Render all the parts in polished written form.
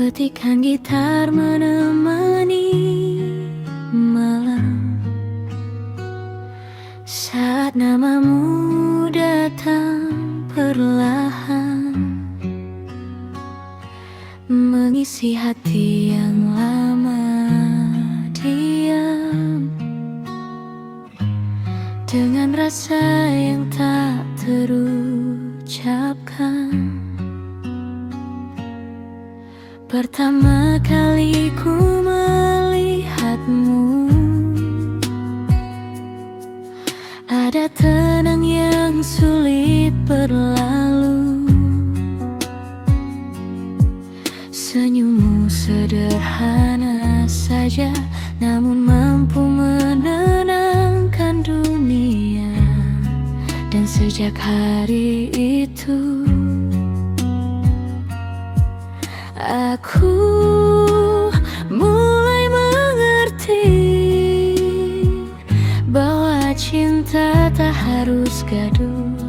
Petikan gitar menemani malam saat namamu datang perlahan, mengisi hati yang lama diam dengan rasa yang tak terucapkan. Pertama kali ku melihatmu, ada tenang yang sulit berlalu. Senyummu sederhana saja, namun mampu menenangkan dunia. Dan sejak hari itu aku mulai mengerti bahwa cinta tak harus gaduh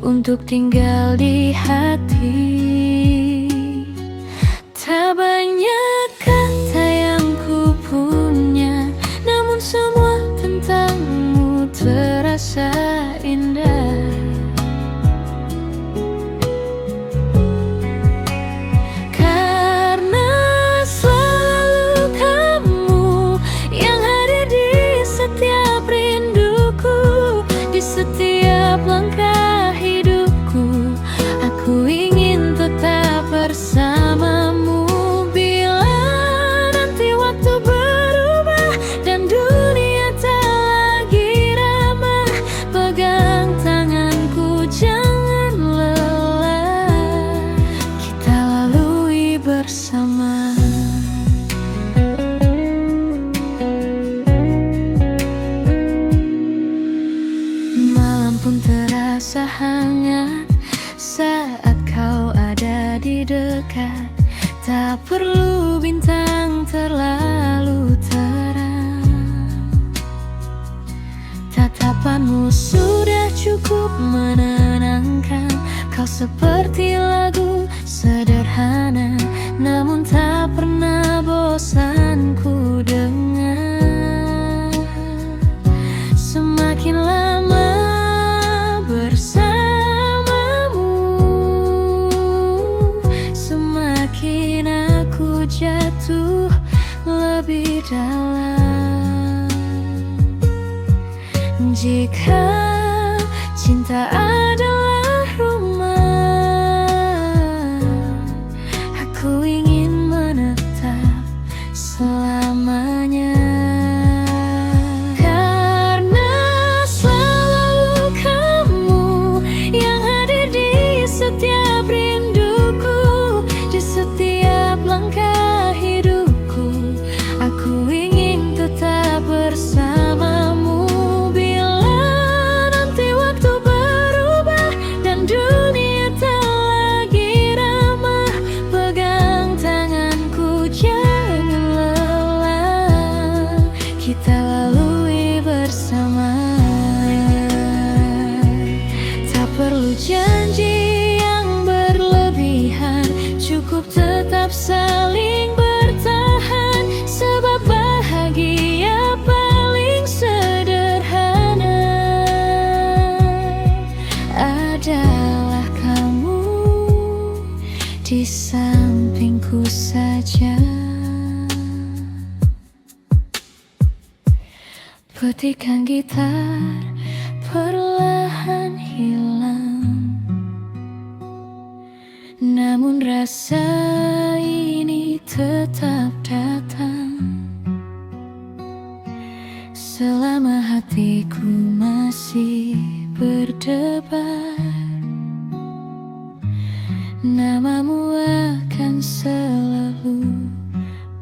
untuk tinggal di hati. Tak banyak kata yang ku punya, namun semua tentangmu terasa indah. Setiap langkah hidupku, aku ingin tetap bersamamu. Bila nanti waktu berubah dan dunia tak lagi ramah, pegang tanganku, jangan lelah, kita lalui bersama. Pun terasa hangat saat kau ada di dekat. Tak perlu bintang terlalu terang, tatapanmu sudah cukup menenangkan. Kau seperti lagu sederhana, namun tak pernah bosan ku dengar. Semakin lama bersamamu, semakin aku jatuh lebih dalam. Jika cinta adalah rumah, aku ingin menetap selamanya. Setiap rinduku, di setiap langkah hidupku, aku ingin tetap bersamamu. Bila nanti waktu berubah dan dunia tak lagi ramah, pegang tanganku, jangan lelah, kita lalui bersama. Tak perlu janji, cukup tetap saling bertahan, sebab bahagia paling sederhana adalah kamu di sampingku saja. Petikan gitar perlahan hilang, namun rasa ini tetap datang selama hatiku masih berdebar. Namamu akan selalu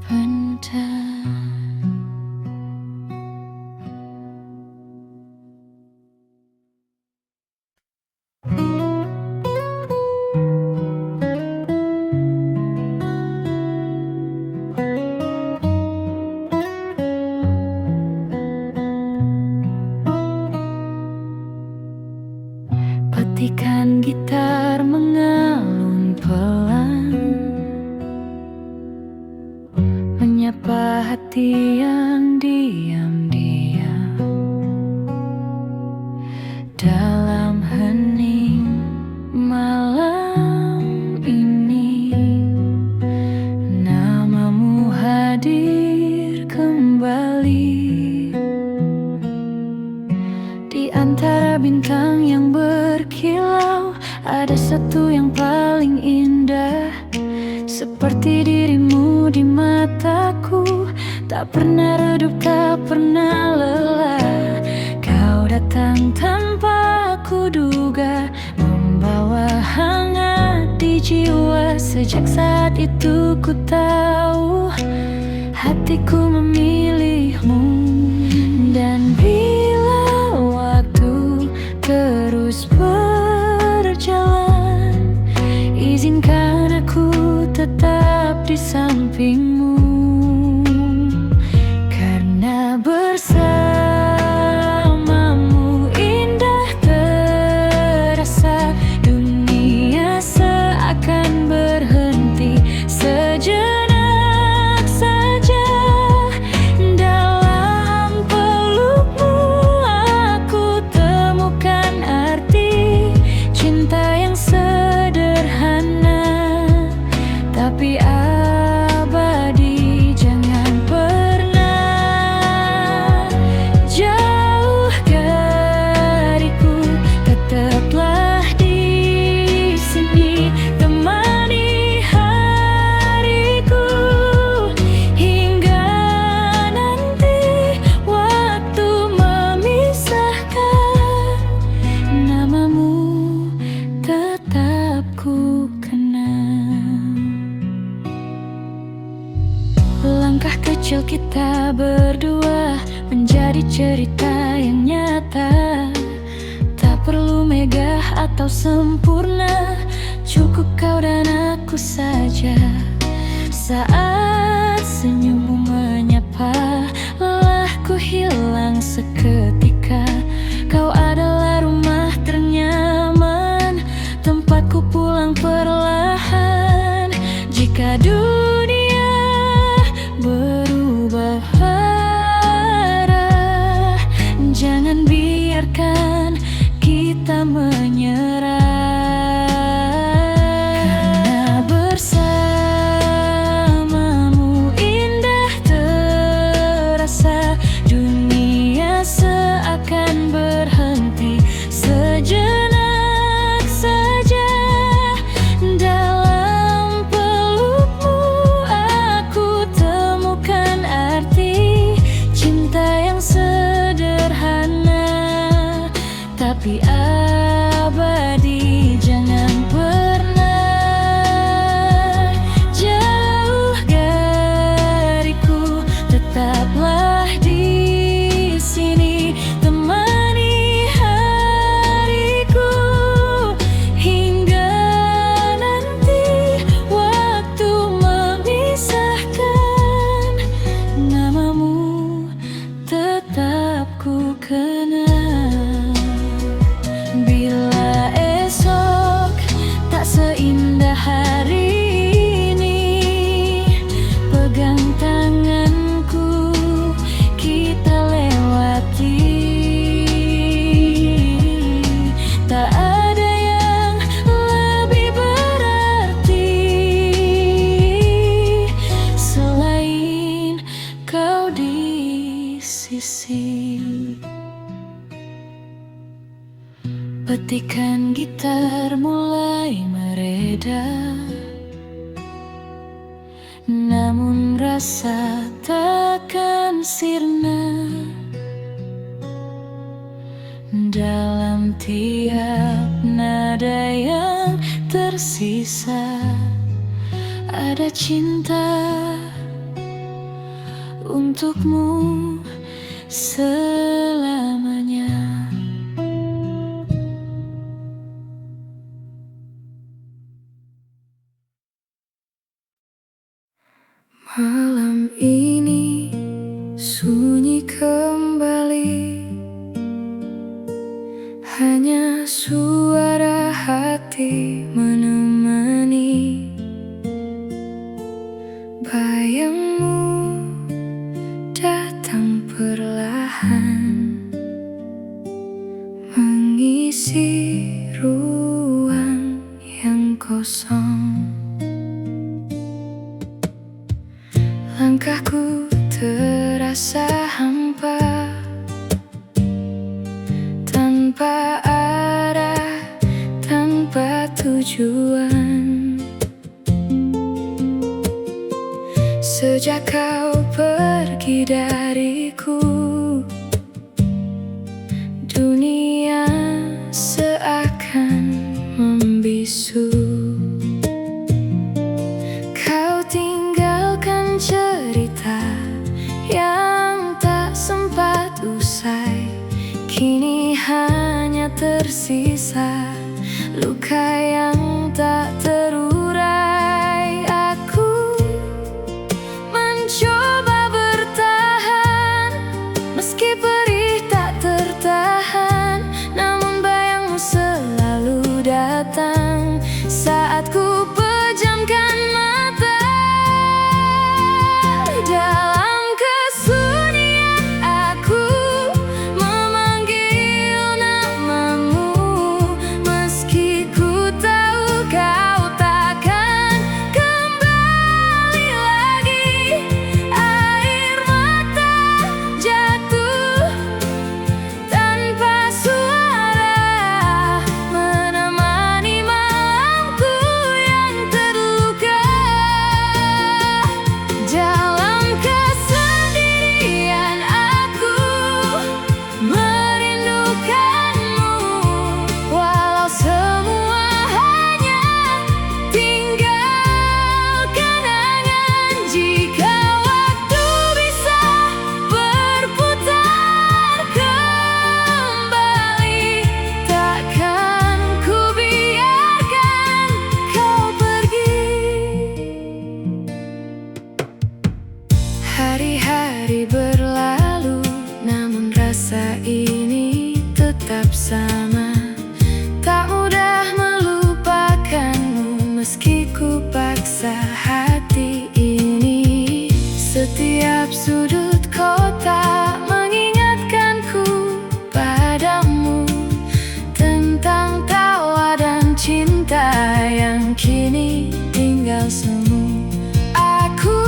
pendam. hati yang diam-diam dalam hening malam ini. Namamu hadir kembali di antara bintang yang berkilau. Ada satu yang paling indah, seperti dirimu di mataku. Tak pernah redup, tak pernah lelah. Kau datang tanpa kuduga, membawa hangat di jiwa. Sejak saat itu ku tahu hatiku memilihmu. Dan bila waktu terus berjalan, izinkan aku tetap di sampingmu. Karena bersamamu indah terasa, dunia seakan berhenti sejenak saja. Dalam pelukmu aku temukan arti cinta yang sederhana tapi abadi. Jangan pernah jauh dariku, tetaplah di sini, temani hariku hingga nanti waktu memisahkan. Namamu tetap ku kenang. Langkah kecil kita berdua menjadi cerita yang nyata. Tak perlu megah atau sempurna, cukup kau dan aku saja. Saat senyummu menyapa, lelahku hilang seketika. Kau adalah rumah ternyaman, tempatku pulang perlahan. Jika dunia berubah arah, jangan biarkan kita menyerah. Karena bersamamu indah terasa, dunia seakan berhenti sejenak saja. Dalam pelukmu aku temukan arti cinta yang sederhana tapi abadi. Jangan pernah jauh dariku, tetaplah di sini, temani hariku hingga nanti waktu memisahkan. Namamu tetap ku kenang. Bila esok tak seindah hari ini, pegang tanganku, kita lewati. Tak ada yang lebih berarti selain kau di sisi. Petikan gitar mulai mereda, namun rasa takkan sirna. Dalam tiap nada yang tersisa ada cinta untukmu selamanya. Malam ini sunyi kembali, hanya suara hati menemani. Bayangmu Langkahku terasa hampa, tanpa arah, tanpa tujuan. Sejak kau pergi dariku, dunia seakan membisu. Kau tinggalkan cerita yang tak sempat usai. Kini hanya tersisa luka yang tak terurai. Aku mencoba bertahan, meski perih tak tertahan. Namun bayangmu selalu datang saat ku pejamkan mata. Dalam kesunyian aku memanggil namamu, meski ku tahu kau takkan kembali lagi. Air mata jatuh tanpa suara, menemani malamku yang terluka. Dalam kesendirian aku merindukanmu, walau semua hanya tinggal kenangan. Jika waktu bisa berputar kembali, takkan ku biarkan kau pergi. Hari-hari berlalu, namun rasa ini tetap sama. Tak mudah melupakanmu, meski ku paksa hati ini. Setiap sudut kota mengingatkanku padamu, tentang tawa dan cinta yang kini tinggal semu. Aku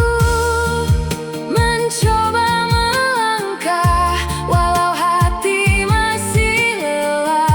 mencoba melangkah, walau hati masih lelah.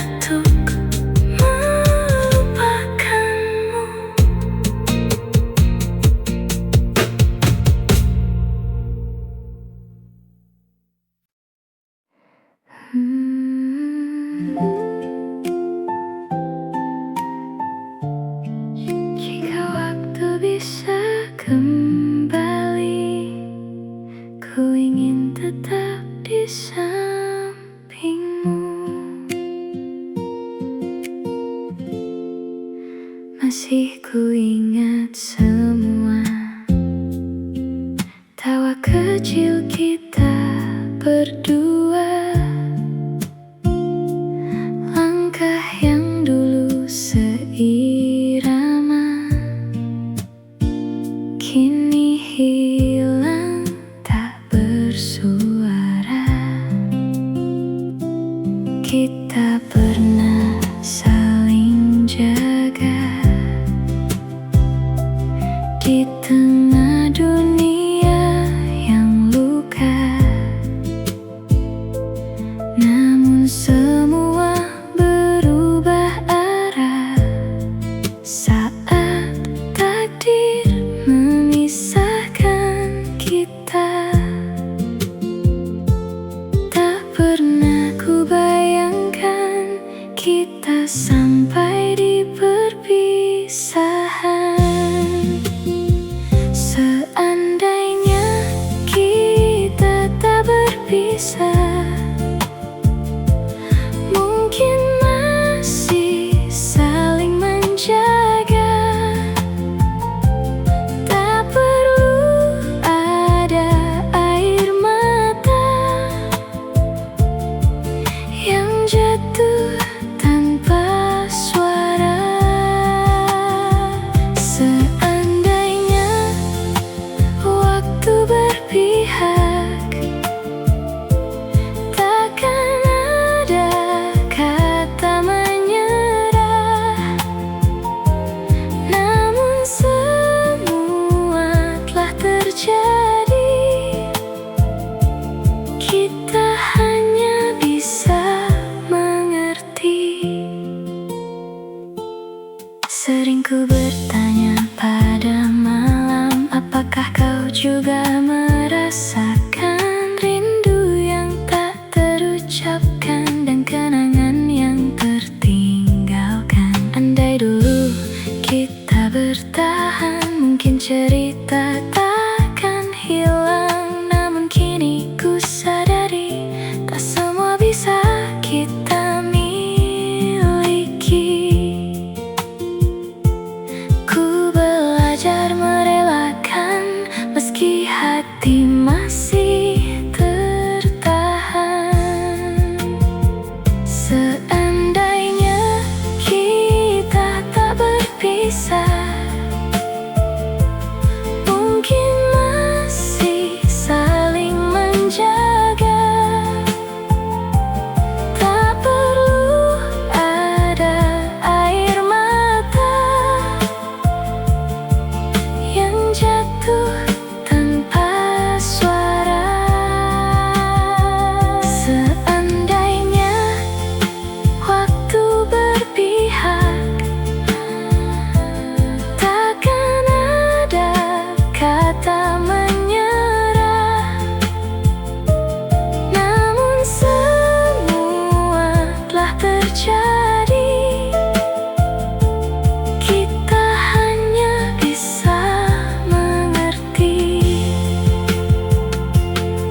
untuk melupakanmu. Jika waktu bisa kembali, ku ingin tetap di sampingmu. Masih ku ingat semua tawa kecil kita berdua, langkah yang dulu seirama, kini hilang tak bersuara. Kita pernah saling jaga di tengah dunia yang luka. Namun semua berubah arah saat takdir memisahkan kita. Tak pernah ku bayangkan kita sampai di perpisahan. Seandainya kita tak berpisah, mungkin masih saling menjaga. Tak perlu ada air mata yang jatuh tanpa suara. Seandainya waktu berpihak, takkan ada kata menyerah. Namun semua telah terjadi, kita hanya bisa mengerti. Sering ku bertanya pada malam, apakah kau juga merasakan rindu yang tak terucapkan dan kenangan yang tertinggalkan? Andai dulu kita bertahan, mungkin cerita takkan hilang. Namun kini ku sadari, tak semua bisa kita miliki. Ku belajar merelakan meski hati masih tertahan. Seandainya kita tak berpisah, mungkin masih saling menjaga. Tak perlu ada air mata yang jatuh tanpa suara. Seandainya waktu berpihak, takkan ada kata menyerah. Namun semua telah terjadi, kita hanya bisa mengerti.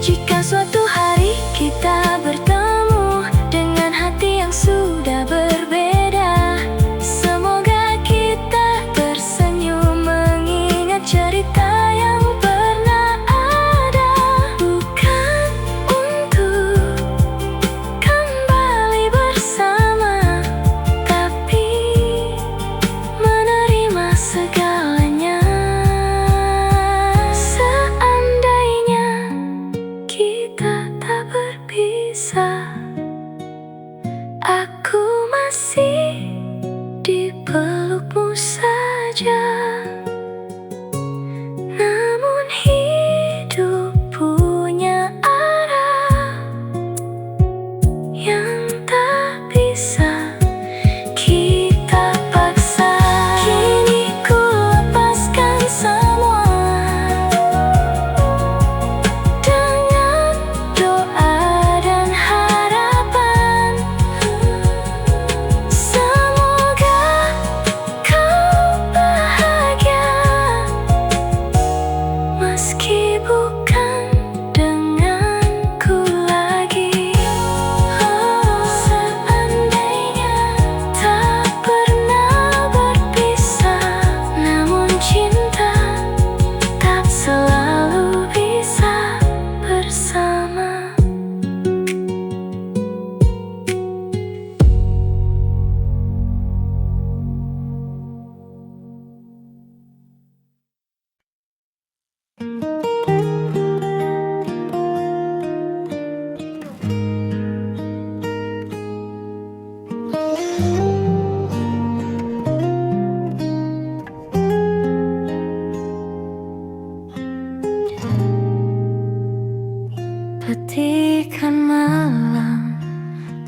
Jika suatu hari kita bertemu dengan hati yang sudah berbeda, semoga kita tersenyum mengingat cerita yang pernah ada. Bukan untuk kembali bersama, tapi menerima segalanya. Seandainya kita tak berpisah, aku masih di pelukmu saja. Namun hidup punya arah yang tak bisa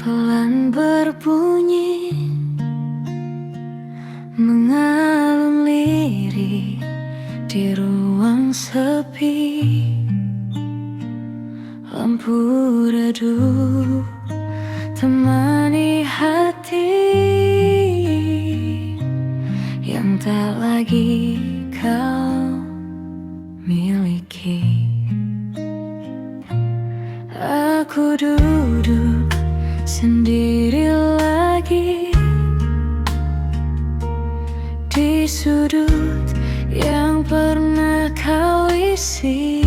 pelan berbunyi, mengalun lirik di ruang sepi. Lampu redup temani hati yang tak lagi kau miliki. Aku duduk sendiri lagi di sudut yang pernah kau isi.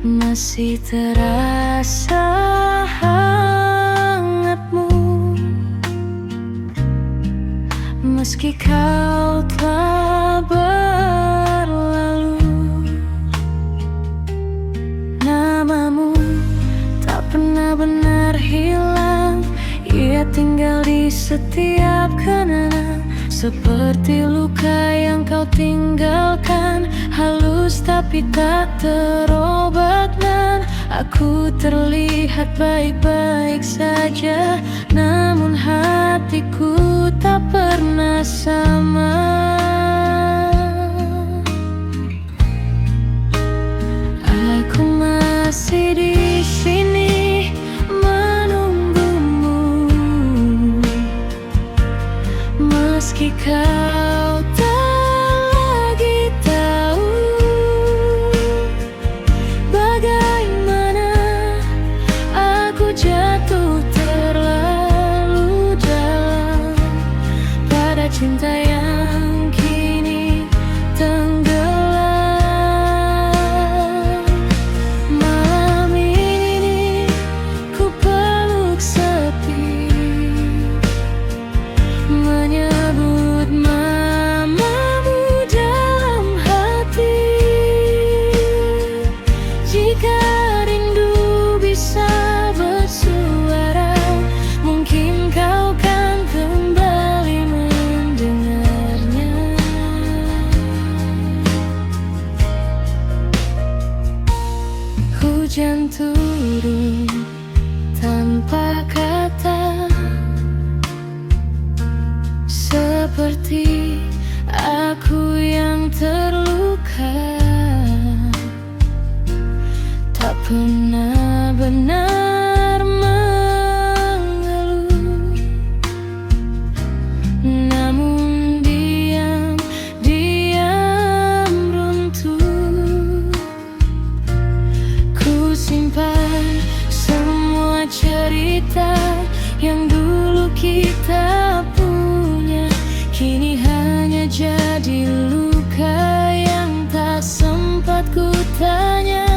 Masih terasa hangatmu, meski kau telah berlalu. Namamu tak pernah benar hilang, ia tinggal di setiap kenangan. Seperti luka yang kau tinggalkan, halus tapi tak terobat. Dan aku terlihat baik-baik saja, namun hatiku tak pernah sama. Aku masih di sini menunggumu, meski kau tak lagi tahu bagaimana aku jatuh terlalu dalam pada cinta yang kini tenggelam. Malam ini ku peluk sepi, menyebut namamu dalam hati. Jika rindu bisa bersuara, mungkin kau kan kembali mendengarnya. Hujan turun tanpa kata, seperti aku yang terluka, tak pernah benar mengeluh, namun diam runtuh. Ku simpan semua cerita yang dulu kita punya, kini hanya jadi luka yang tak sempat ku tanya.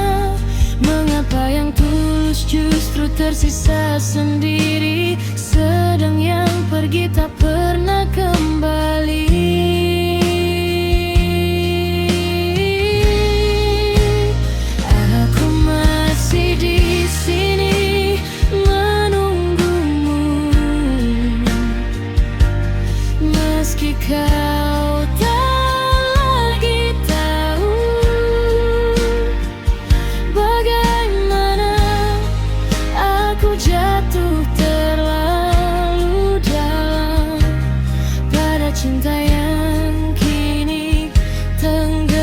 Mengapa yang tulus justru tersisa sendiri, sedang yang pergi tak pernah kembali. Aku masih di sini menunggumu, meski kau tak lagi tahu bagaimana aku jatuh terlalu dalam pada cinta yang kini tenggelam.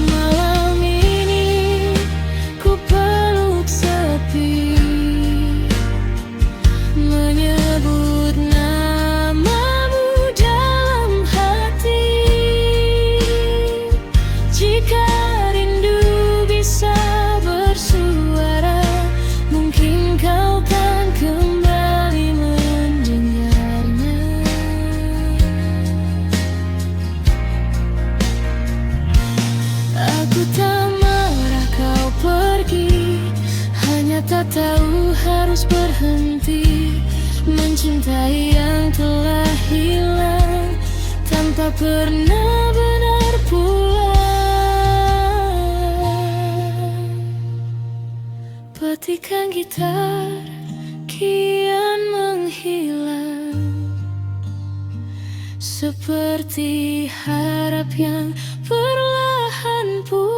Malam ini ku peluk sepi, menyebut namamu dalam hati. Jika rindu bisa bersuara, mungkin kau kan kembali mendengarnya. Aku tak marah kau pergi, hanya tak tahu harus berhenti mencintai yang telah hilang tanpa pernah benar pulang. Petikan gitar kian menghilang, seperti harap yang perlahan pulang.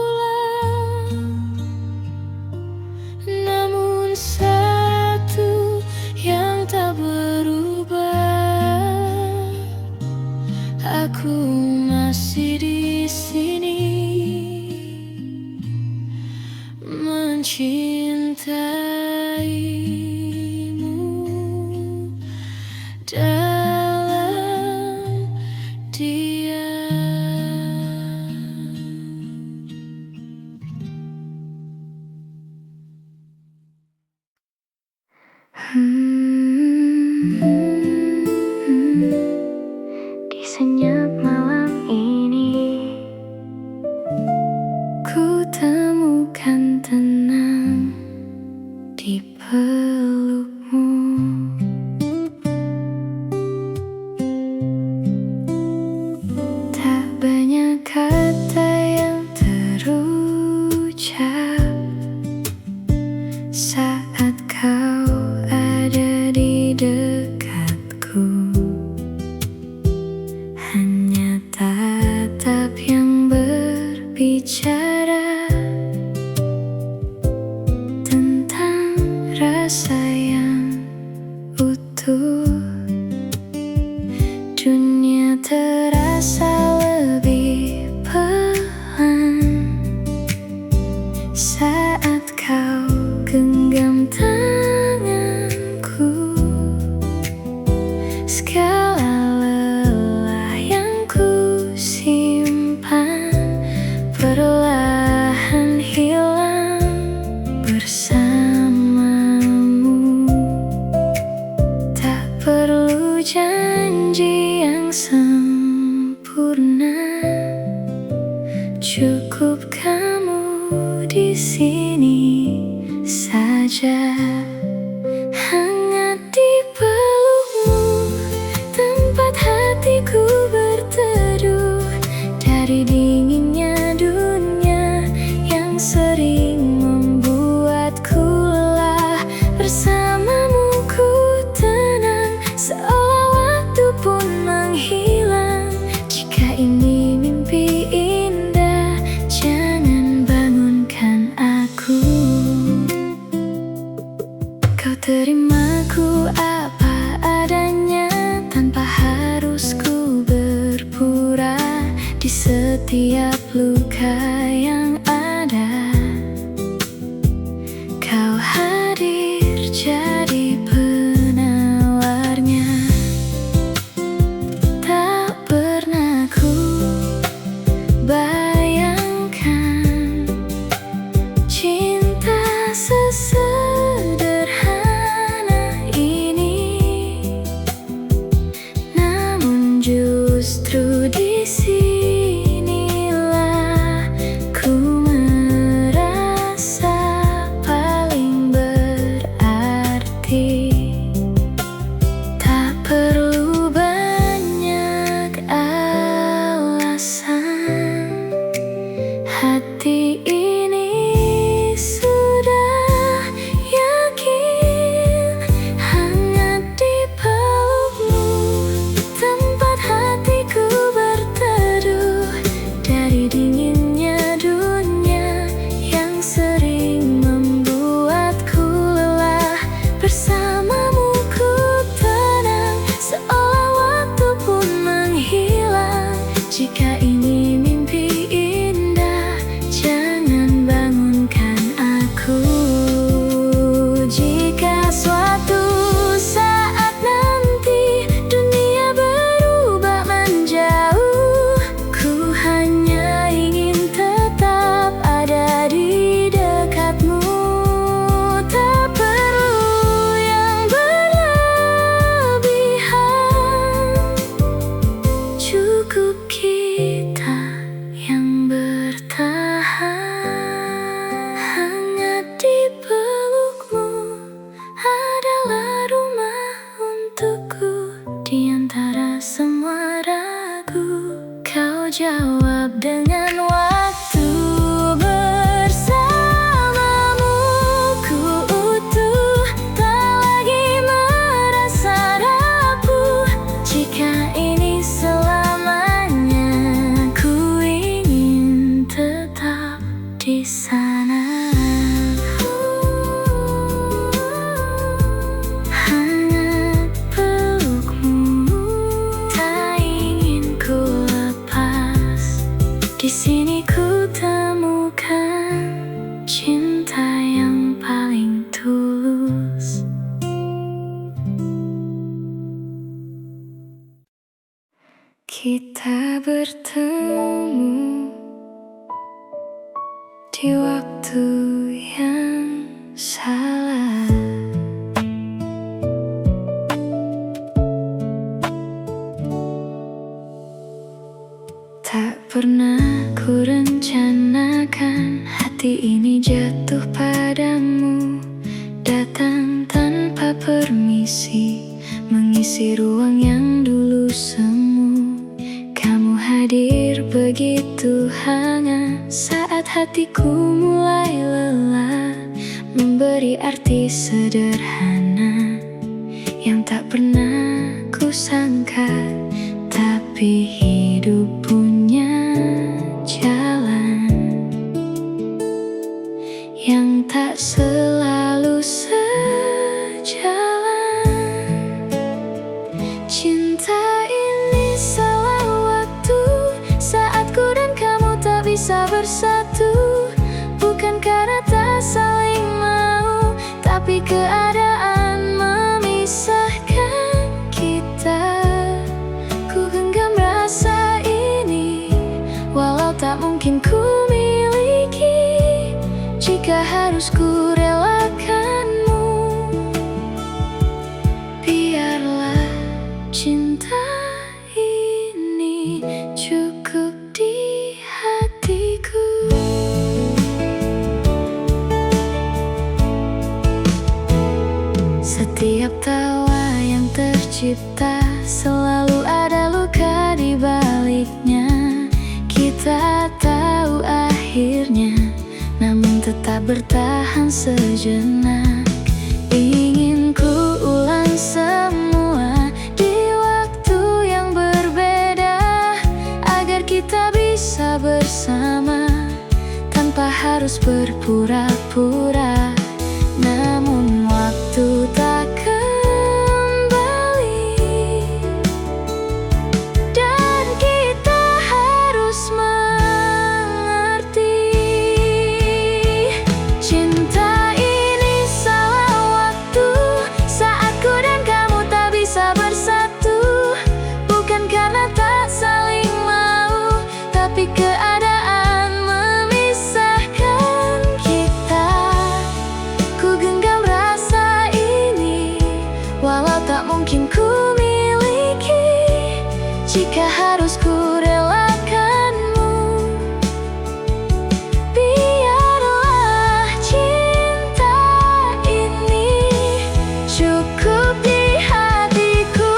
mencintaimu dalam Di senyap malam ini ku temukan tenang di pelukmu. Tak banyak kata yang terucap saat kau ada di dekatku. Hanya tatap yang berbicara tentang rasa yang utuh. Dunia terasa lebih pelan saat kau genggam tanganku. Segala lelah yang ku simpan perlahan hilang bersamamu. Tak perlu janji yang sempurna, cukup kamu di sini saja. Hangat di pelukmu, tempat hatiku berteduh dari dinginnya dunia yang sering membuatku lelah. Bersamamu ku tenang, seolah waktu pun menghilang. Jika ini mimpi indah, jangan bangunkan aku. Kau terimaku apa adanya, tanpa harus ku berpura. Di setiap luka yang ada, kau hadir jadi penawarnya. Tak pernah ku bayangkan cinta sesederhana ini, namun justru di sinilah ku merasa paling berarti. Tak perlu banyak alasan, hati ini sudah yakin. Hangat di pelukmu, tempat hatiku berteduh dari dinginnya dunia yang sering membuatku lelah. Bersamamu ku tenang, seolah waktu pun menghilang. Jika ini mimpi indah, jangan bangunkan aku. Jika suatu saat nanti dunia berubah menjauh, ku hanya ingin tetap ada di dekatmu. Tak perlu yang berlebihan, cukup kita yang bertahan. Hangat di pelukmu adalah rumah untukku. Di antara semua ragu, kau jawab dengan waktu. Bersamamu ku utuh, tak lagi merasa rapuh. Jika ini selamanya, ku ingin tetap di sana. Hangat pelukmu, tak ingin ku lepas. Di bertemu di waktu yang salah. Tak pernah ku rencanakan hati ini jatuh padamu, datang tanpa permisi, mengisi ruang yang dulu semu. Kamu hadir begitu hangat saat hatiku mulai lelah, memberi arti sederhana yang tak pernah ku sangka. Tapi hidup punya jalan yang tak selalu sejalan. Cinta ini salah waktu saat ku dan kamu tak bisa bersatu, bukan karena tak saling mau, tapi keadaan memisahkan kita. Ku genggam rasa ini, walau tak mungkin ku miliki jika harus ku relakanmu. Biarlah cinta ini cukup di hatiku. Setiap tawa yang tercipta selalu ada luka di baliknya. Kita tahu akhirnya, namun tetap bertahan sejenak. Ingin ku ulang semua di waktu yang berbeda, agar kita bisa bersama tanpa harus berpura-pura. Namun waktu tak kembali, dan kita harus mengerti. Cinta ini salah waktu saat ku dan kamu tak bisa bersatu, bukan karena tak saling mau, tapi keadaan memisahkan kita. Ku genggam rasa ini, walau tak mungkin ku miliki jika harus ku relakanmu. Biarlah cinta ini cukup di hatiku.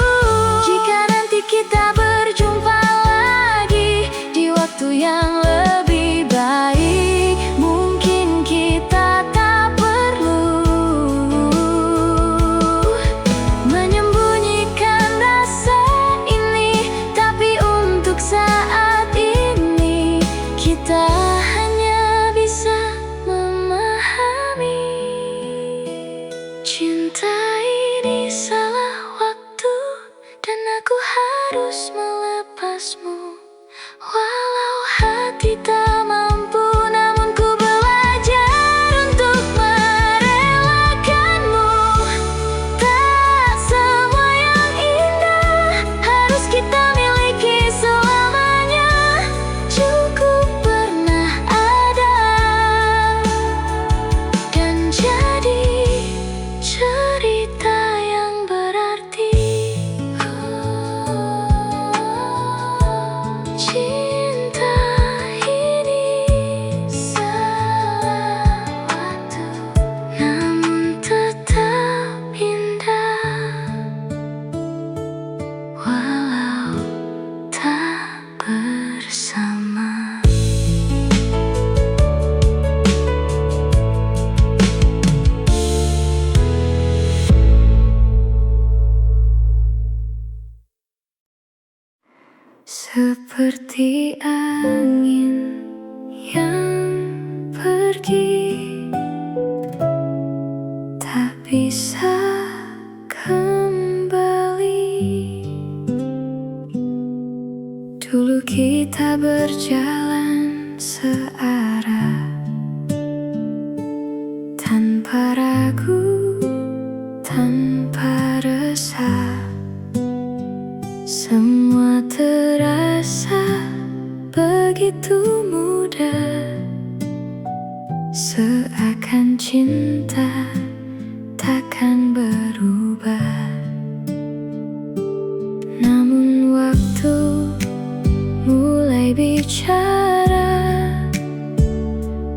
Jika nanti kita berjumpa lagi di waktu yang lebih baik, mungkin kita tak perlu menyembunyikan rasa ini. Tapi untuk saat ini, kita hanya bisa memahami. Cinta ini salah waktu, dan aku harus melepasmu. Walau hati tak mampu, namun ku belajar untuk merelakanmu. Tak semua yang indah harus kita miliki selamanya. Cukup pernah ada dan jadi cerita yang berarti. Cinta ini salah waktu, namun tetap indah walau tak bersama. Seperti angin yang pergi, tak bisa kembali. Dulu kita berjalan searah, tanpa ragu, tanpa resah. Semua terasa begitu mudah, seakan cinta takkan berubah. Namun waktu mulai bicara,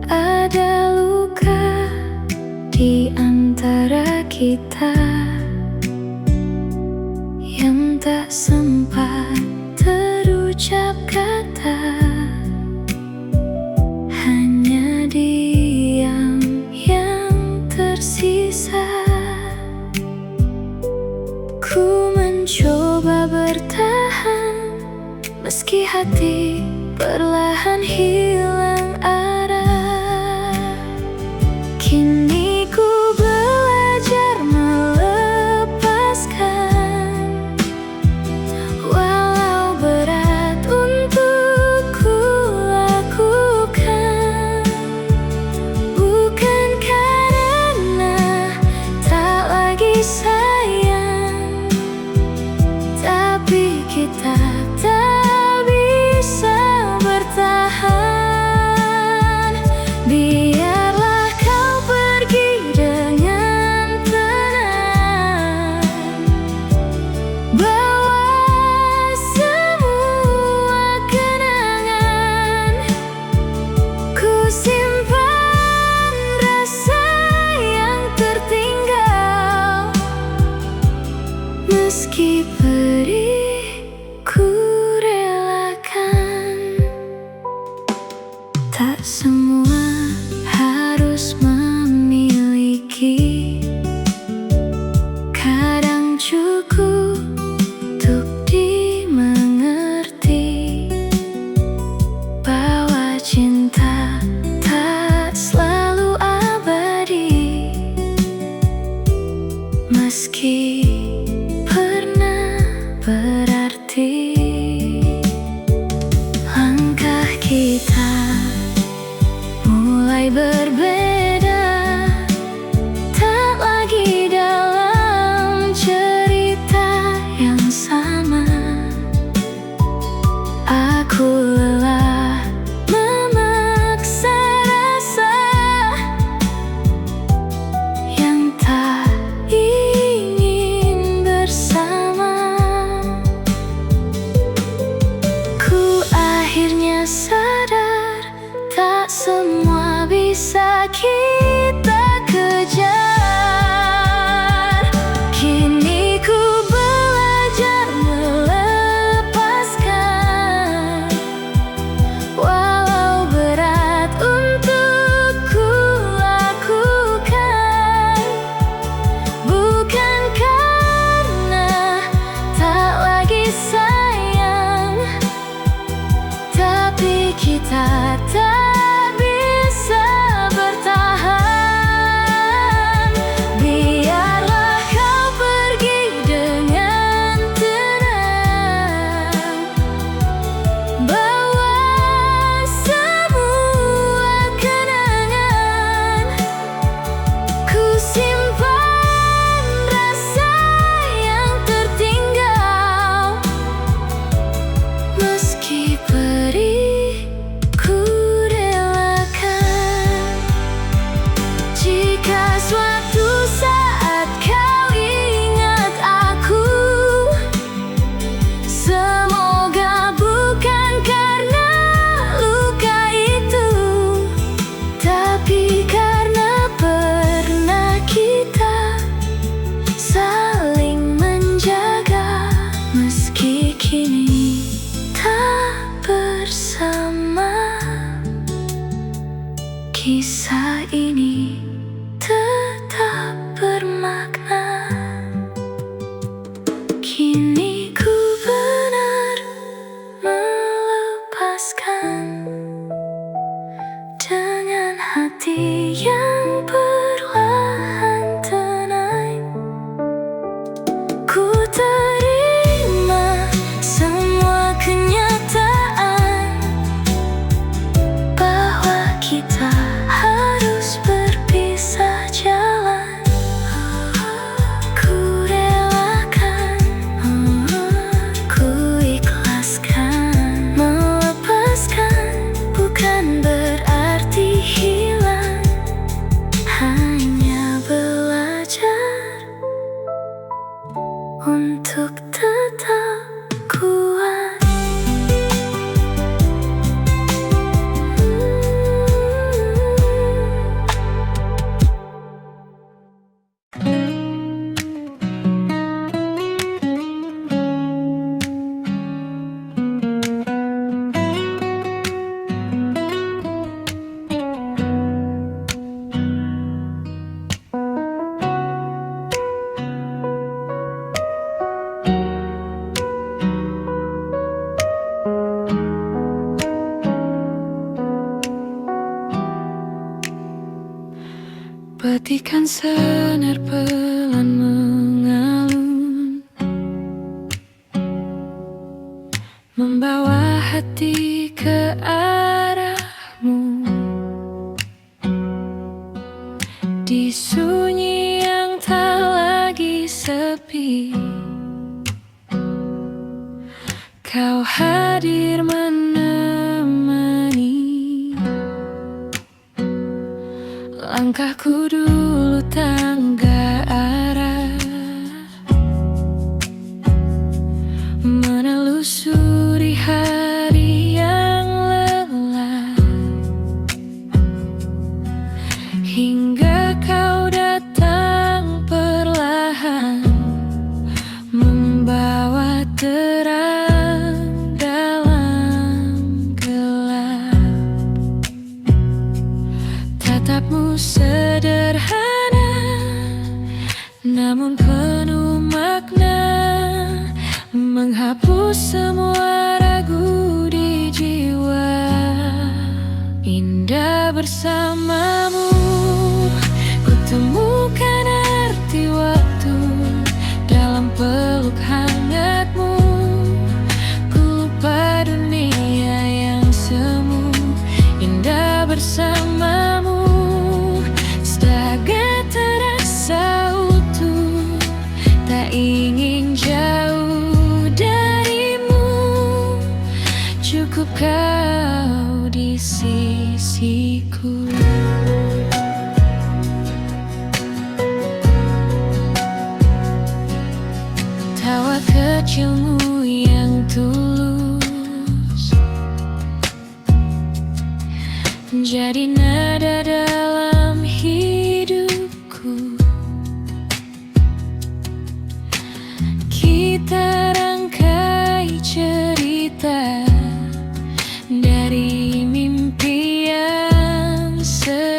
ada luka di antara kita yang tak sempat terucap kata, hanya diam yang tersisa. Ku mencoba bertahan, meski hati perlahan hilang arah. Kini ku belajar melepaskan, walau berat untuk ku lakukan. Bukan karena tak lagi sayang, tapi kita tak bisa bertahan. Biarlah kau pergi dengan tenang, bawa semua kenangan. Ku simpan rasa yang tertinggal, meski pedih ku relakan. Tak semua harus memiliki, kadang cukup untuk dimengerti bahwa cinta tak selalu abadi, meski pernah berarti. Langkah kita mulai berbeda, tak lagi dalam cerita yang sama. Aku lelah memaksa rasa yang tak ingin untuk tetap kuat. Petikan senar pelan mengalun, membawa hati ke arahmu. Di sunyi yang tak lagi sepi, kau hadir menemani langkahku dulu tangga arah, menelusuri hari yang lelah, hingga kau datang perlahan, membawa terang dalam gelap. Tatapmu sederhana, namun penuh makna, menghapus semua ragu di jiwa. Indah bersamamu, ku temukan arti waktu dalam peluk hangatmu. Ku lupa dunia yang semu. Indah bersamamu, sedaga terasa utuh, tak ingin jauh darimu. Cukup kau di sisiku. Tawa kecilmu yang tulus jadi nada dalam hidupku. Kita rangkai cerita dari mimpi yang sederhana.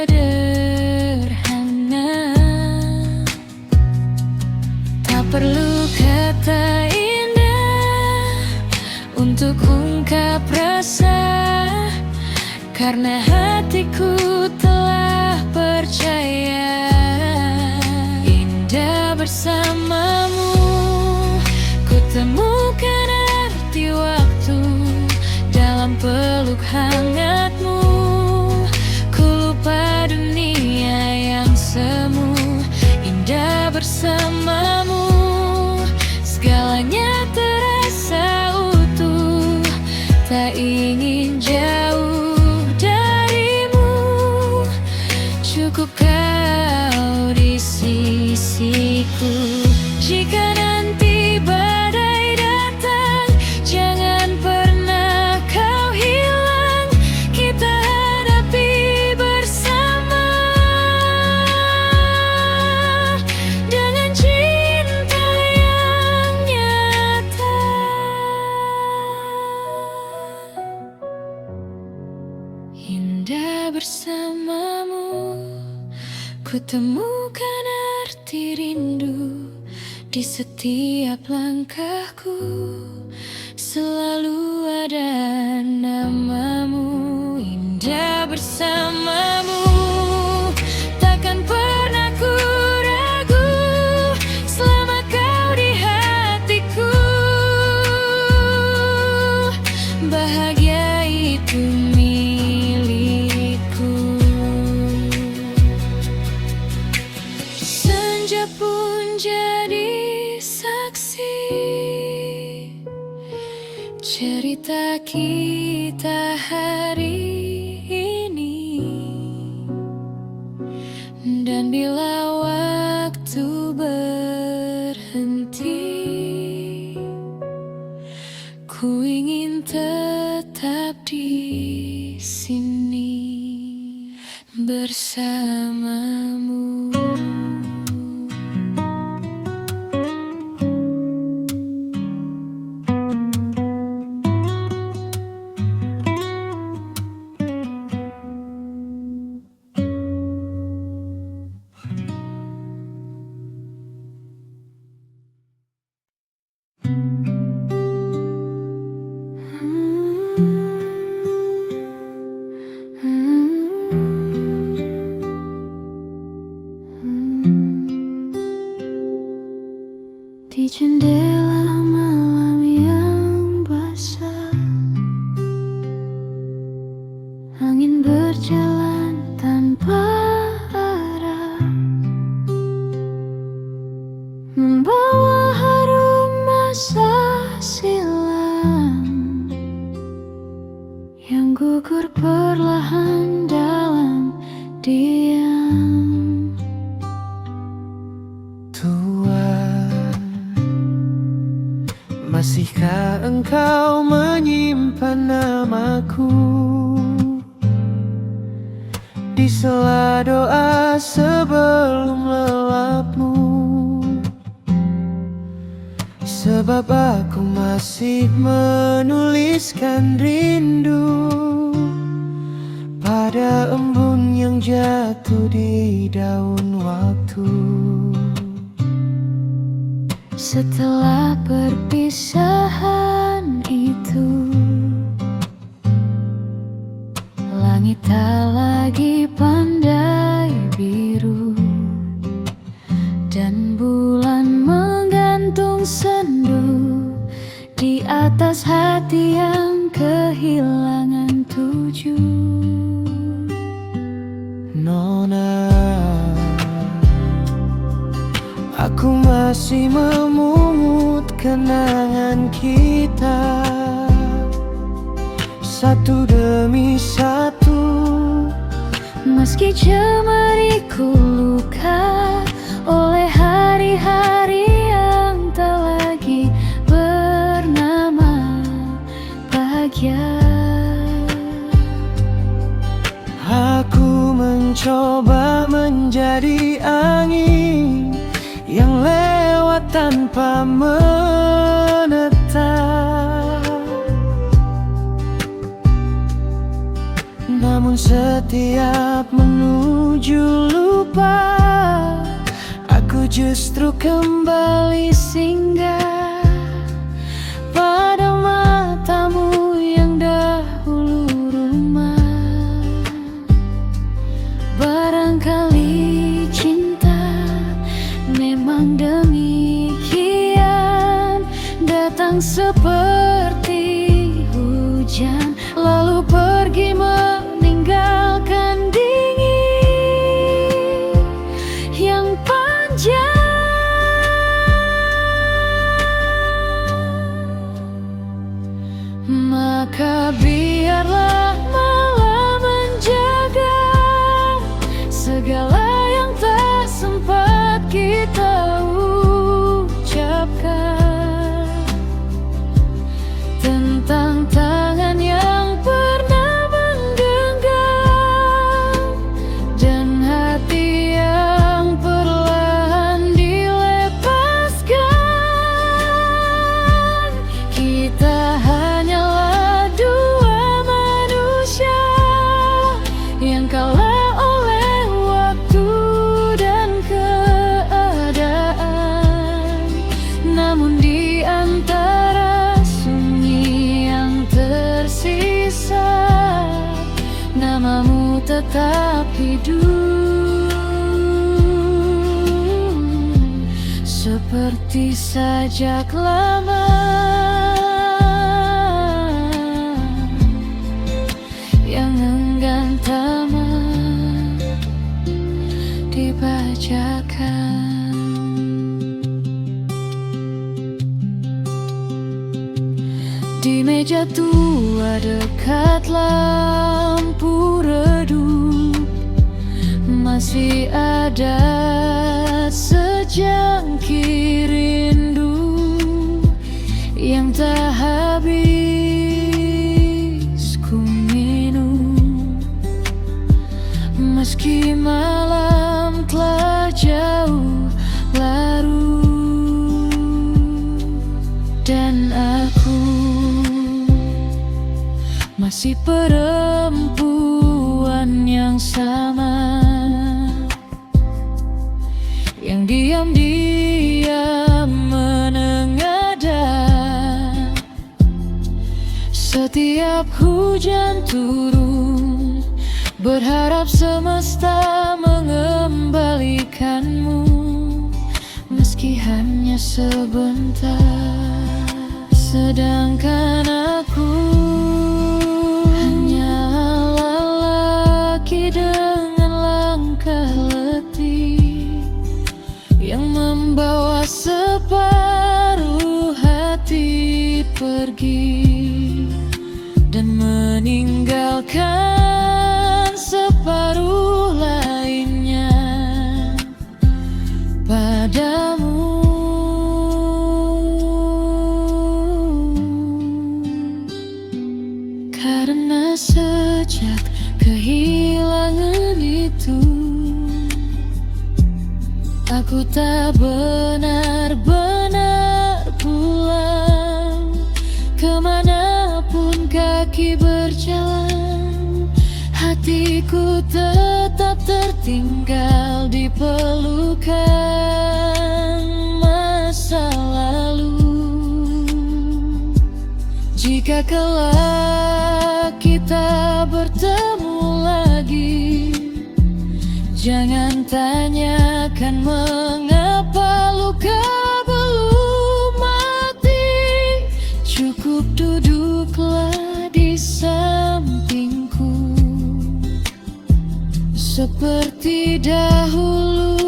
Tak perlu kata indah untuk ungkap rasa, karena hatiku telah percaya. Indah bersamamu, ku temukan arti waktu dalam peluk hangatmu. Ku lupa dunia yang semu. Indah bersamamu, segalanya terasa utuh, tak ingin jauh darimu. Cukup kau di sisiku. Jika nanti badai datang, jangan pernah kau hilang. Kita hadapi bersama dengan cinta yang nyata. Indah bersamamu, ku temukan arti rindu di setiap langkahku. Selalu ada namamu. Indah bersamamu, takkan pernah ku ragu selama kau di hatiku. Bahagia itu milikku. Senja pun jadi saksi cerita kita hari ini. Dan bila waktu berhenti, jendela malam yang basah, angin berjalan tanpa arah, membawa harum masa silam yang gugur perlahan dalam diam. Tuhan, masihkah engkau menyimpan namaku di sela doa sebelum lelapmu? Sebab aku masih menuliskan rindu pada embun yang jatuh di daun waktu. Setelah perpisahan itu, langit tak lagi pandai biru, dan bulan menggantung sendu di atas hati yang kehilangan tujuh. Nona, aku masih memungut kenangan kita satu demi satu. Meski jemariku luka oleh hari-hari yang tak lagi bernama bahagia, aku mencoba menjadi angin yang lewat tanpa menetap. Namun setiap menuju lupa, aku justru kembali singgah pada matamu yang dahulu rumah. Barangkali cinta memang demikian, datang seperti hujan lalu pergi meninggalkan dingin yang panjang. Maka biarlah malam menjaga segala yang tak sempat kita ucapkan, tentang tangan yang pernah menggenggam dan hati yang perlahan dilepaskan. Kita hanyalah dua manusia yang kalah oleh waktu dan keadaan. Namun di antara sunyi yang tersisa, namamu tetap hidup, seperti sajak lama yang enggan tamat dibacakan. Di meja tua dekat lampu redup, masih ada sejangkir rindu yang tak habis ku minum. Meski malam telah jauh larut dan aku masih perempuan yang sama, yang diam-diam menengada setiap hujan turun, berharap semesta mengembalikanmu, meski hanya sebentar, sedangkan aku hanyalah lelaki dengan langkah letih yang membawa separuh hati pergi dan meninggalkan separuh lainnya padamu. Karena sejak kehilangan itu, aku tak benar-benar pulang. Kemanapun kaki berjalan, hatiku tetap tertinggal di pelukan masa lalu. Jika kelak kita bertemu lagi, jangan tanyakan mengapa luka belum mati. Cukup duduklah di sampingku seperti dahulu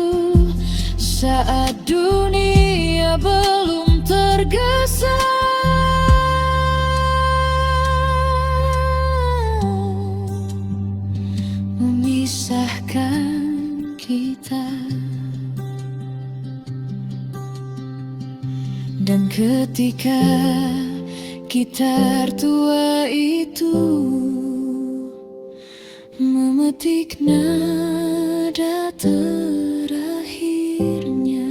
saat dunia belum tergesa. Memisahkan kita, dan ketika gitar tua itu memetik nada terakhirnya,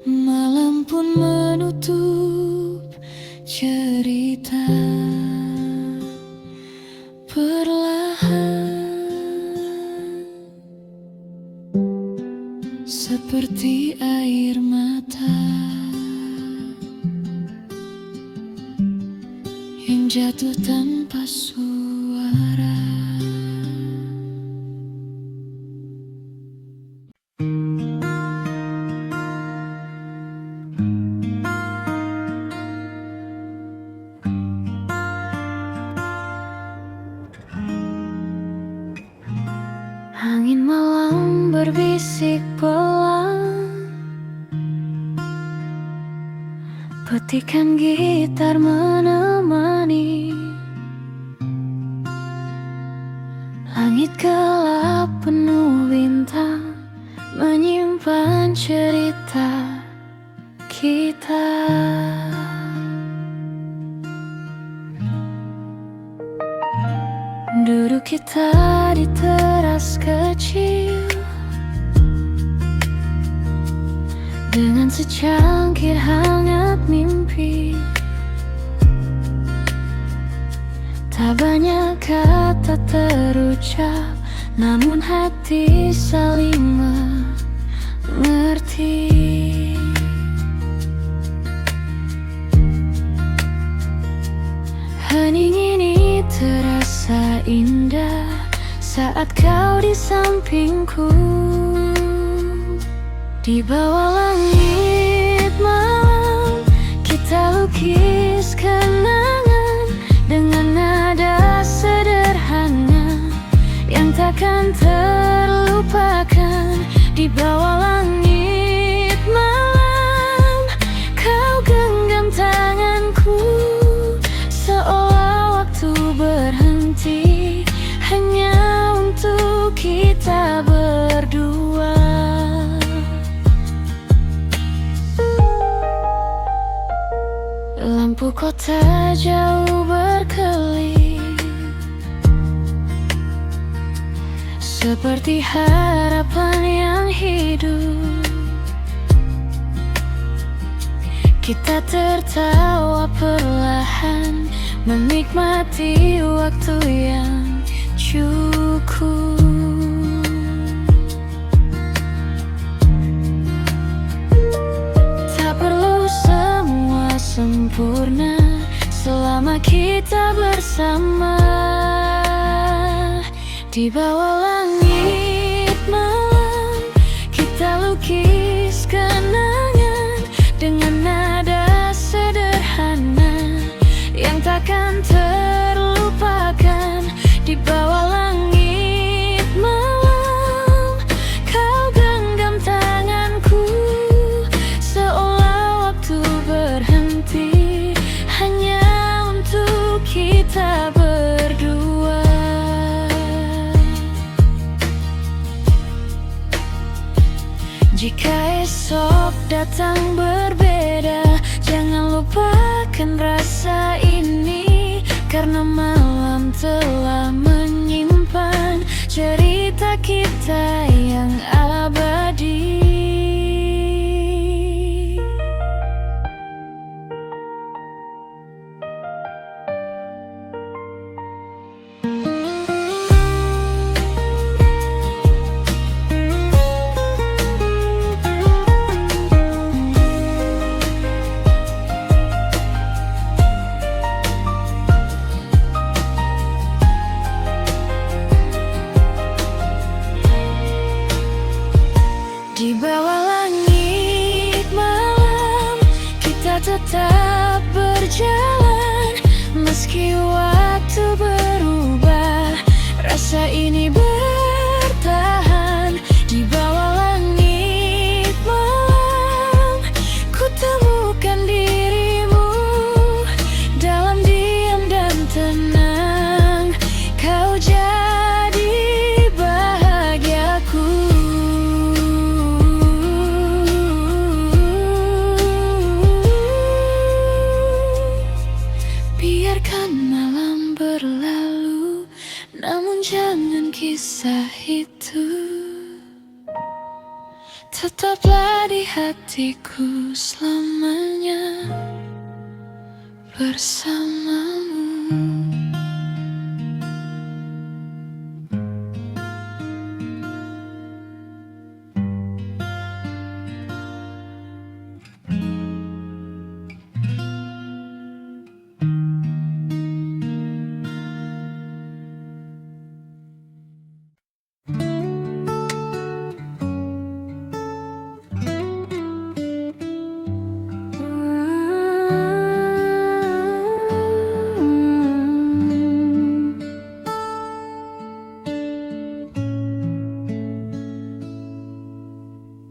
malam pun menutup cerita perlahan, seperti air mata yang jatuh tanpa suara. Angin malam berbisik pelan, petikan gitar menemani. Langit gelap penuh bintang menyimpan cerita kita. Duduk kita di teras kecil dengan secangkir hangat mimpi. Tak banyak kata terucap, namun hati saling mengerti. Hening ini terasa indah saat kau di sampingku. Di bawah langit malam kita lukis kenangan dengan nada sederhana yang takkan terlupakan. Di bawah langit malam kau genggam tanganku, seolah waktu berhenti hanya untuk kita berdua. Lampu kota jauh berkelip, seperti harapan yang hidup. Kita tertawa perlahan, menikmati waktu yang cukup. Tak perlu semua sempurna selama kita bersama. Di bawah langit malam kita lukis kenangan Jika esok datang berbeda, jangan lupakan rasa ini, karena malam telah menyimpan cerita kita yang abadi. Di bawah langit malam, kita tetap berjalan. Meski waktu berubah, rasa ini bertahan. Di bawah langit malam, ku temukan dirimu dalam diam dan tenang. Kau jadi bahagiaku. Biarkan malam berlalu, namun jangan kisah itu tetaplah di hatiku selamanya bersamamu.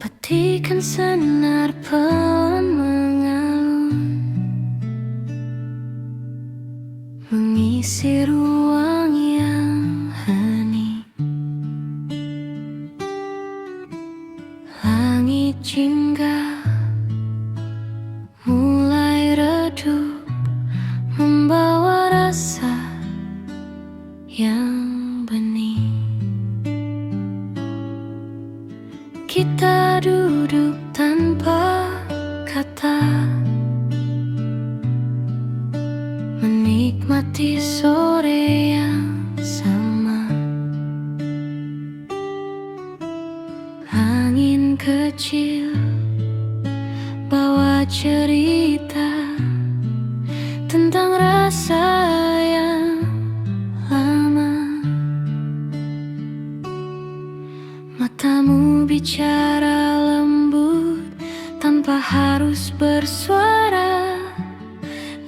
Petikan senar pelan mengalun, mengisi ruang yang hening. Langit jingga mulai redup, membawa rasa yang bening. Kita duduk tanpa kata, menikmati sore yang sama. Angin kecil bawa cerita tentang rasa yang lama. Matamu bicara lembut tanpa harus bersuara,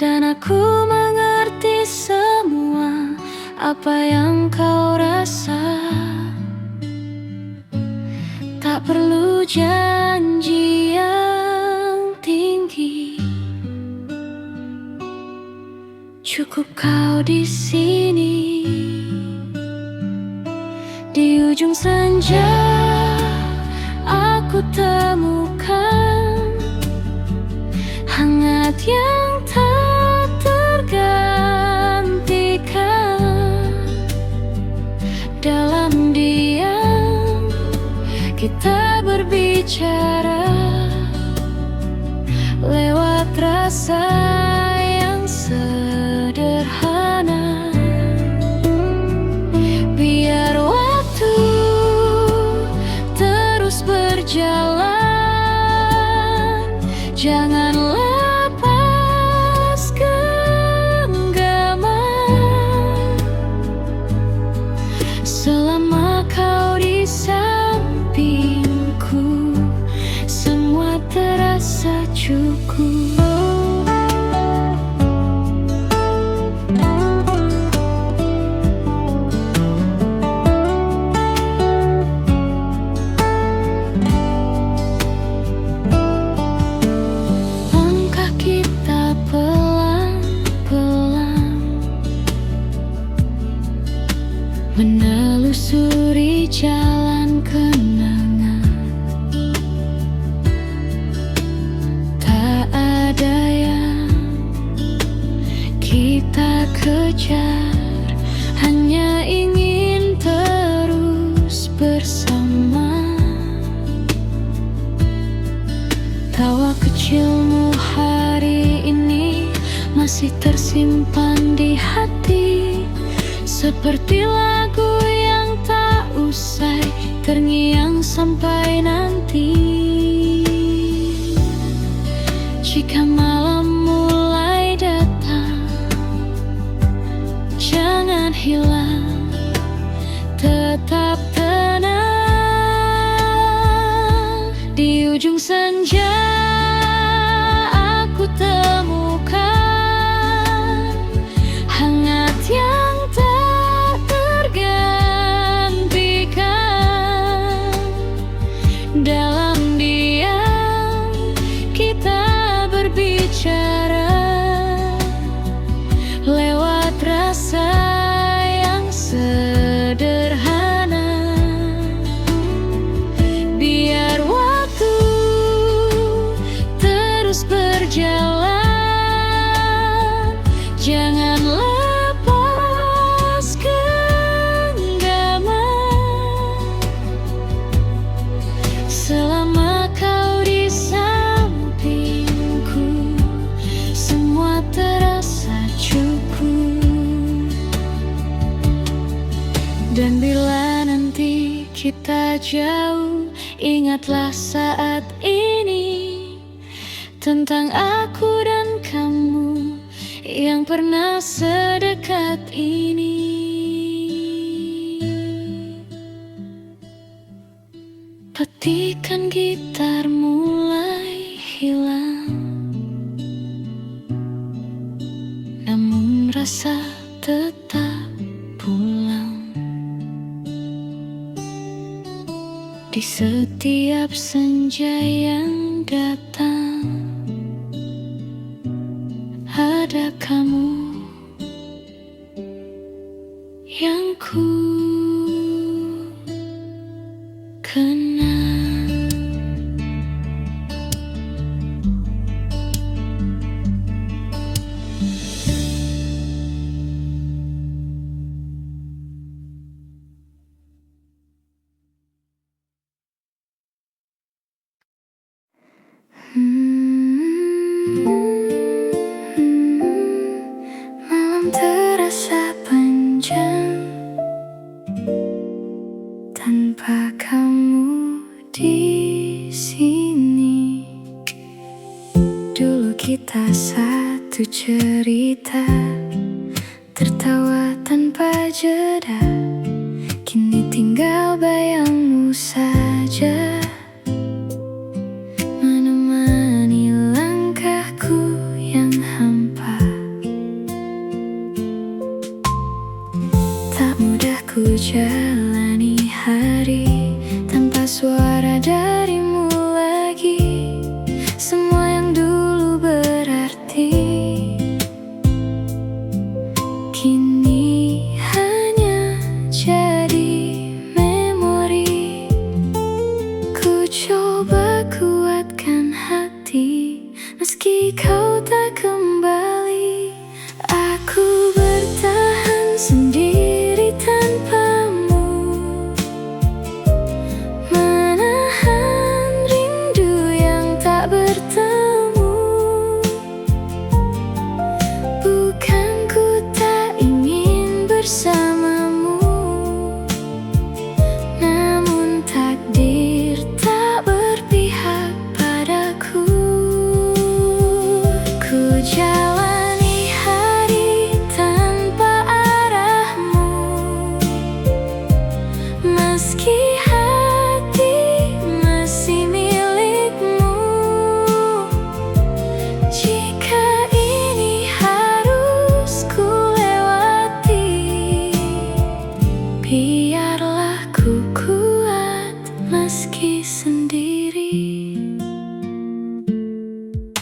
dan aku mengerti semua apa yang kau rasa. Tak perlu janji yang tinggi, cukup kau di sini. Di ujung senja aku temukan hangat yang tak tergantikan. Dalam diam kita berbicara lewat rasa yang sederhana. Biar waktu terus berjalan, jangan lepas genggaman. Selama kau di sampingku, semua terasa cukup. kejar, hanya ingin terus bersama. Tawa kecilmu hari ini masih tersimpan di hati, seperti lagu yang tak usai terngiang sampai nanti. Jika malam mulai datang, jangan hilang, tetap tenang. Di ujung senja aku temukan hangat yang tak tergantikan. Dalam diam kita berbicara lewat rasa yang sederhana. Biar waktu terus berjalan, jangan lepas genggaman. Selama kau di sampingku, semua terasa cukup. Dan bila nanti kita jauh, ingatlah saat ini tentang aku dan kamu yang pernah sedekat ini. Petikan gitar mulai hilang, namun rasa tetap pulang. Di setiap senja yang datang, ada kamu yang ku kenang. Malam terasa panjang tanpa kamu di sini. Dulu kita satu cerita, tertawa tanpa jeda. Kini tinggal bayangmu saja menemani langkahku yang hampa. Tak mudah ku jalani hari tanpa suara darimu lagi. Semua yang dulu berarti kini hanya jadi memori. Ku coba kuatkan hati meski kau tak kembali. Aku bertahan sendiri tanpamu, menahan rindu yang tak bertemu. Bukan ku tak ingin bersamamu, namun takdir tak berpihak padaku. Ku jalani hari tanpa arahmu, meski hati masih milikmu. Jika ini harus ku lewati, biarlah ku kuat meski sendiri.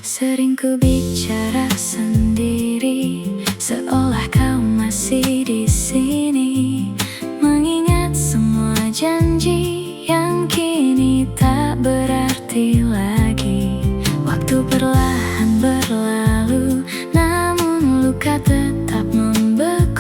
Sering ku bicara sendiri, seolah kau masih di sini, mengingat semua janji yang kini tak berarti lagi. Waktu perlahan berlalu, namun luka tetap membeku.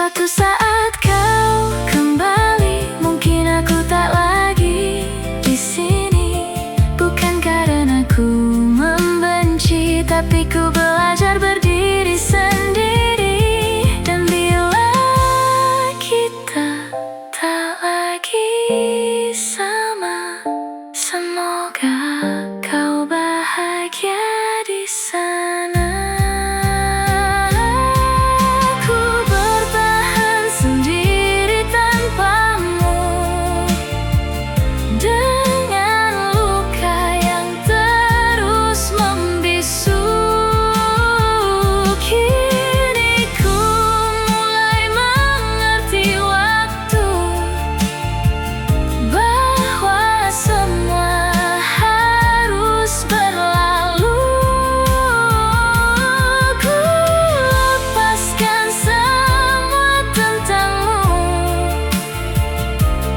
Suatu saat kau kembali, mungkin aku tak lagi di sini. Bukan karena ku membenci, tapi ku belajar berdiri sendiri. Dan bila kita tak lagi sama, semoga kau bahagia di sana. Ku bertahan sendiri tanpamu, dengan luka yang terus membisu. Kini ku mulai mengerti waktu, bahwa semua harus berlalu. Ku lepaskan semua tentangmu,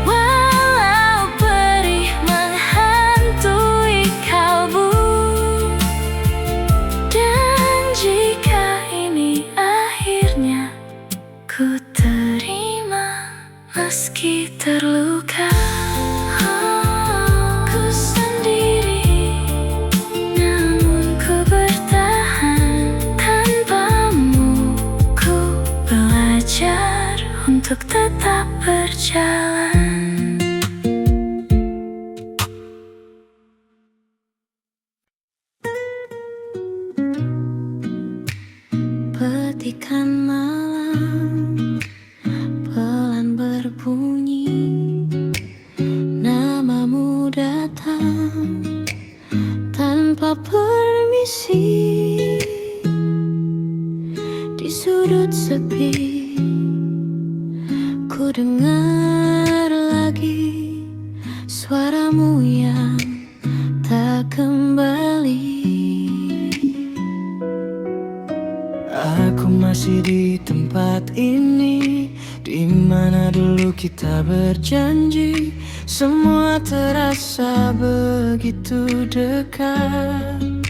walau perih menghantui kalbu. Dan jika ini akhirnya ku terima, meski terluka. Ku sendiri, namun ku bertahan tanpamu. Ku belajar untuk tetap berjalan. Petikan malam pelan berbunyi, namamu datang tanpa permisi. Di sudut sepi, ku dengar lagi suaramu yang tak kembali. Aku masih di tempat ini, di mana dulu kita berjanji. Semua terasa begitu dekat.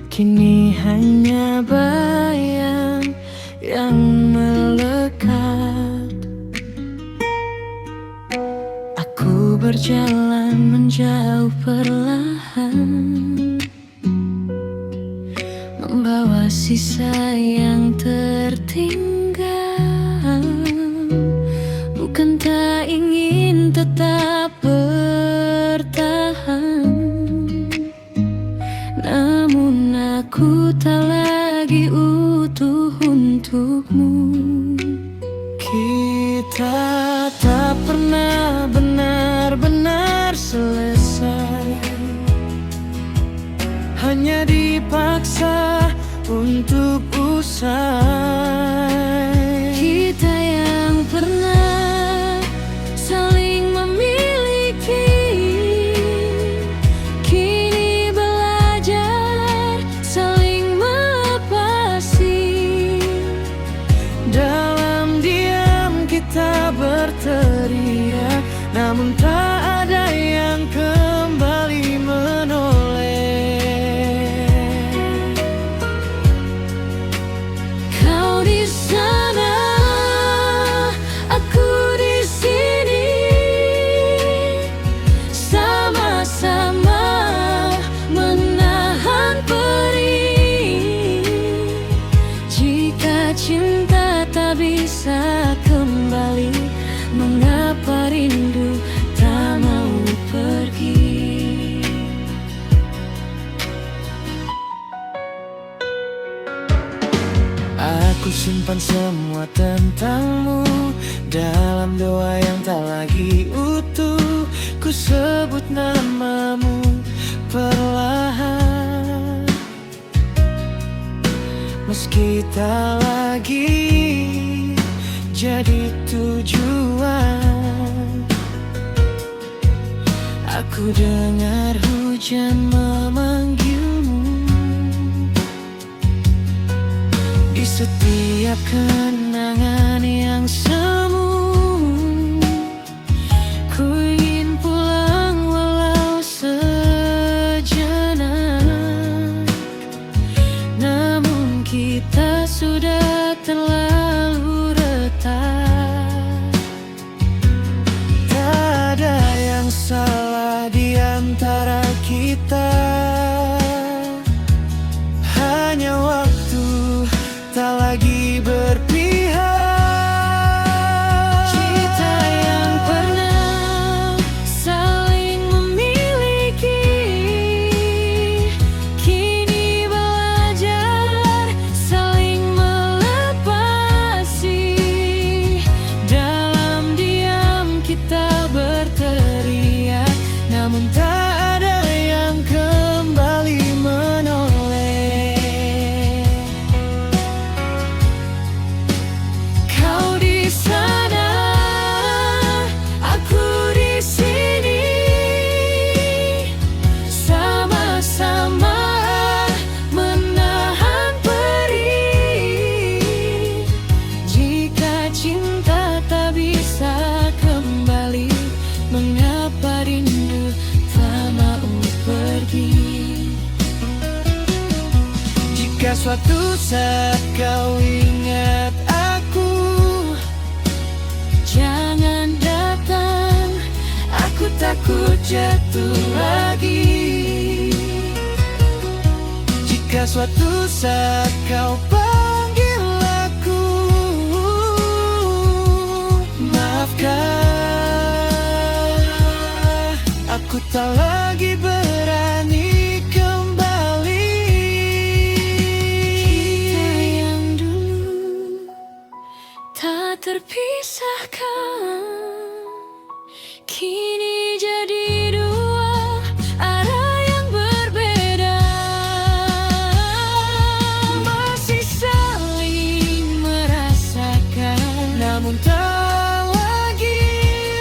Kini hanya bayang yang melekat. Aku berjalan menjauh perlahan, membawa sisa yang tertinggal. Bukan tak ingin tetap bertahan, namun aku tak lagi utuh untukmu. Kita tak pernah benar-benar selesai, hanya dipaksa untuk usai. Kita yang pernah saling memiliki, kini belajar saling melepasi. Dalam diam kita berteriak, namun tak ada yang kembali menoleh. Kau di sana, aku di sini, sama-sama menahan perih. Jika cinta tak bisa kembali, mengapa rindu tak mau pergi? Aku simpan semua tentangmu dalam doa yang tak lagi utuh. Ku sebut namamu perlahan, meski tak lagi jadi tujuan. Aku dengar hujan memanggilmu di setiap kenangan yang semu. Ku ingin pulang walau sejenak, namun kita sudah terlalu retak. Tak ada yang salah di antara kita, hanya waktu tak lagi berpihak. Kita yang pernah saling memiliki kini belajar saling melepasi. Dalam diam kita berteriak, namun Tak ada yang kembali menoleh. kau di sana, aku di sini, sama-sama menahan perih. Jika cinta tak bisa kembali, mengapa rindu tak mau pergi? Jika suatu saat kau ingat aku, Jangan datang, aku takut jatuh lagi. jika suatu saat kau panggil aku, maafkan, aku tak lagi berani kembali. Kita yang dulu tak terpisahkan, kini jadi dua arah yang berbeda. Masih saling merasakan, Namun tak lagi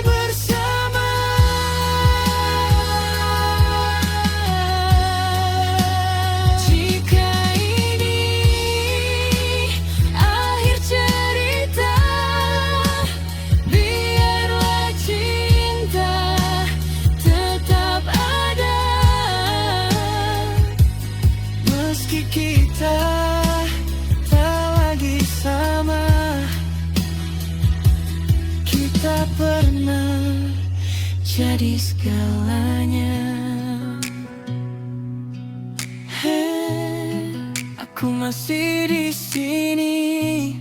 bersama. jika ini akhir cerita, biarlah cinta tetap ada. Meski kita tak lagi sama, kita pernah Jadi segalanya. Hey, aku masih di sini.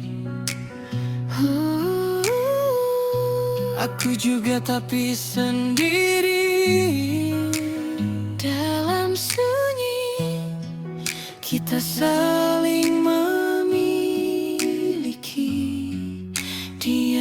Aku juga tapi sendiri. Dalam sunyi Kita saling memiliki. Dia